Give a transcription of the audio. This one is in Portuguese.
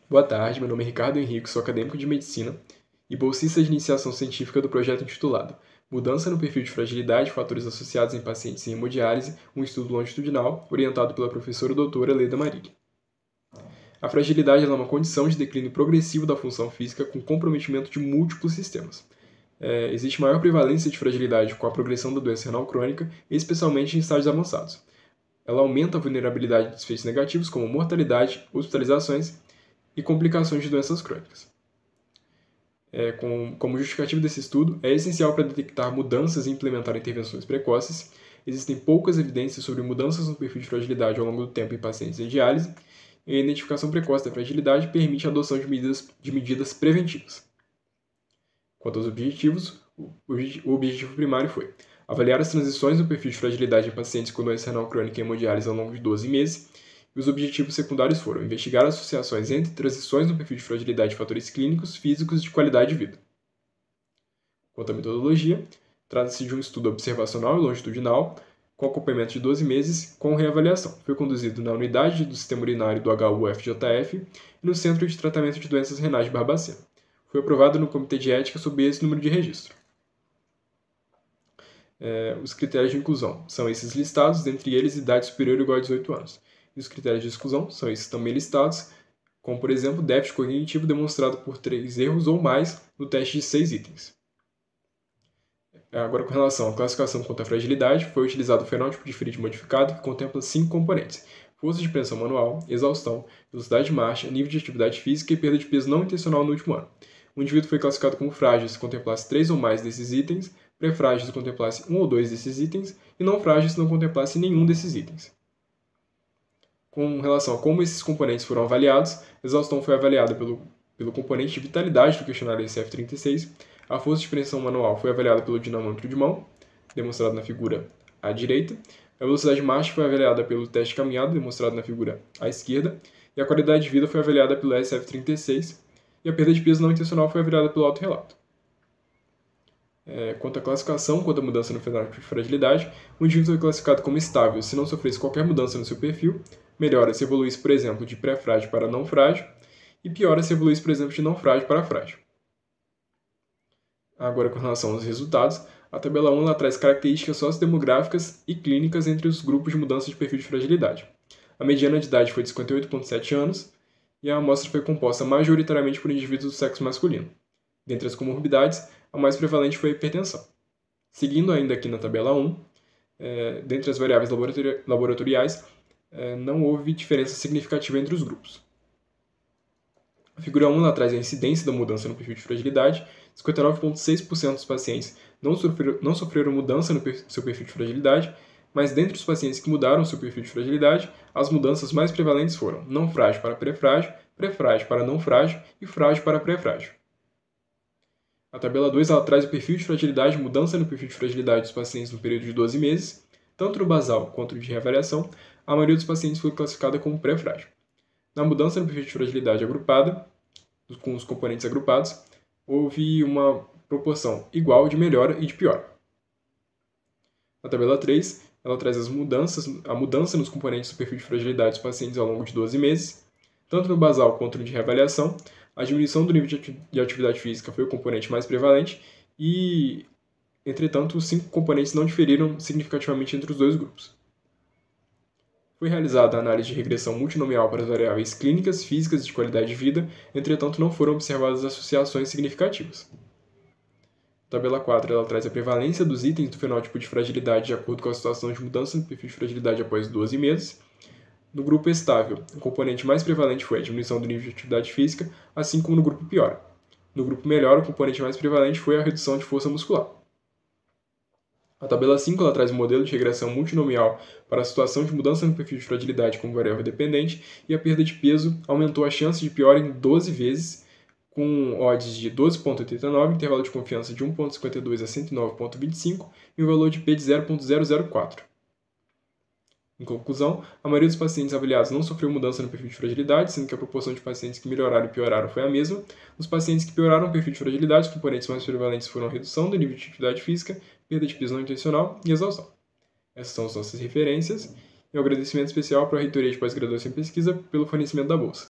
Boa tarde, meu nome é Ricardo Henrique, sou acadêmico de Medicina e bolsista de iniciação científica do projeto intitulado Mudança no perfil de fragilidade, fatores associados em pacientes em hemodiálise, um estudo longitudinal, orientado pela professora doutora Leda Marig. A fragilidade é uma condição de declínio progressivo da função física com comprometimento de múltiplos sistemas. Existe maior prevalência de fragilidade com a progressão da doença renal crônica, especialmente em estágios avançados. Ela aumenta a vulnerabilidade de desfechos negativos, como mortalidade, hospitalizações e complicações de doenças crônicas. Como justificativo desse estudo, é essencial para detectar mudanças e implementar intervenções precoces. Existem poucas evidências sobre mudanças no perfil de fragilidade ao longo do tempo em pacientes em diálise, e a identificação precoce da fragilidade permite a adoção de medidas preventivas. Quanto aos objetivos, o objetivo primário foi avaliar as transições no perfil de fragilidade em pacientes com doença renal crônica e hemodiálise ao longo de 12 meses, e os objetivos secundários foram investigar associações entre transições no perfil de fragilidade e fatores clínicos, físicos e de qualidade de vida. Quanto à metodologia, trata-se de um estudo observacional e longitudinal, com acompanhamento de 12 meses, com reavaliação. Foi conduzido na unidade do sistema urinário do HU-FJF e no Centro de Tratamento de Doenças Renais de Barbacena. Foi aprovado no Comitê de Ética sob esse número de registro. Os critérios de inclusão são esses listados, dentre eles idade superior ou igual a 18 anos. E os critérios de exclusão são esses também listados, como, por exemplo, déficit cognitivo demonstrado por 3 erros ou mais no teste de 6 itens. Agora, com relação à classificação quanto à fragilidade, foi utilizado o fenótipo de Friedman modificado, que contempla 5 componentes: força de pressão manual, exaustão, velocidade de marcha, nível de atividade física e perda de peso não intencional no último ano. O indivíduo foi classificado como frágil se contemplasse 3 ou mais desses itens, pré-frágil se contemplasse 1 ou 2 desses itens, e não frágil se não contemplasse nenhum desses itens. Com relação a como esses componentes foram avaliados, a exaustão foi avaliada pelo componente de vitalidade do questionário SF36, a força de pressão manual foi avaliada pelo dinamômetro de mão, demonstrado na figura à direita, a velocidade de marcha foi avaliada pelo teste de caminhada, demonstrado na figura à esquerda, e a qualidade de vida foi avaliada pelo SF36, e a perda de peso não intencional foi avaliada pelo autorrelato. Quanto à classificação, quanto à mudança no fenótipo de fragilidade, o indivíduo foi classificado como estável se não sofresse qualquer mudança no seu perfil, melhora se evoluísse, por exemplo, de pré-frágil para não frágil, e piora se evoluísse, por exemplo, de não frágil para frágil. Agora, com relação aos resultados, a tabela 1 ela traz características sociodemográficas e clínicas entre os grupos de mudança de perfil de fragilidade. A mediana de idade foi de 58,7 anos e a amostra foi composta majoritariamente por indivíduos do sexo masculino. Dentre as comorbidades, a mais prevalente foi a hipertensão. Seguindo ainda aqui na tabela 1, dentre as variáveis laboratoriais, não houve diferença significativa entre os grupos. A figura 1 ela traz a incidência da mudança no perfil de fragilidade. 59,6% dos pacientes não sofreram mudança no seu perfil de fragilidade, mas dentre os pacientes que mudaram seu perfil de fragilidade, as mudanças mais prevalentes foram não frágil para pré-frágil, pré-frágil para não frágil e frágil para pré-frágil. A tabela 2 ela traz o perfil de fragilidade, mudança no perfil de fragilidade dos pacientes no período de 12 meses. Tanto no basal quanto no de reavaliação, a maioria dos pacientes foi classificada como pré-frágil. Na mudança no perfil de fragilidade agrupada, com os componentes agrupados, houve uma proporção igual de melhora e de piora. Na tabela 3, ela traz a mudança nos componentes do perfil de fragilidade dos pacientes ao longo de 12 meses. Tanto no basal quanto no de reavaliação, a diminuição do nível de atividade física foi o componente mais prevalente e, entretanto, os 5 componentes não diferiram significativamente entre os dois grupos. Foi realizada a análise de regressão multinomial para as variáveis clínicas, físicas e de qualidade de vida, entretanto não foram observadas associações significativas. A tabela 4 ela traz a prevalência dos itens do fenótipo de fragilidade de acordo com a situação de mudança no perfil de fragilidade após 12 meses. No grupo estável, o componente mais prevalente foi a diminuição do nível de atividade física, assim como no grupo piora. No grupo melhor, o componente mais prevalente foi a redução de força muscular. A tabela 5 ela traz um modelo de regressão multinomial para a situação de mudança no perfil de fragilidade como variável dependente, e a perda de peso aumentou a chance de piora em 12 vezes, com odds de 12,89, intervalo de confiança de 1,52 a 109,25 e um valor de P de 0,004. Em conclusão, a maioria dos pacientes avaliados não sofreu mudança no perfil de fragilidade, sendo que a proporção de pacientes que melhoraram e pioraram foi a mesma. Nos pacientes que pioraram o perfil de fragilidade, os componentes mais prevalentes foram a redução do nível de atividade física, perda de peso não intencional e exaustão. Essas são as nossas referências, e um agradecimento especial para a Reitoria de Pós-Graduação e Pesquisa pelo fornecimento da bolsa.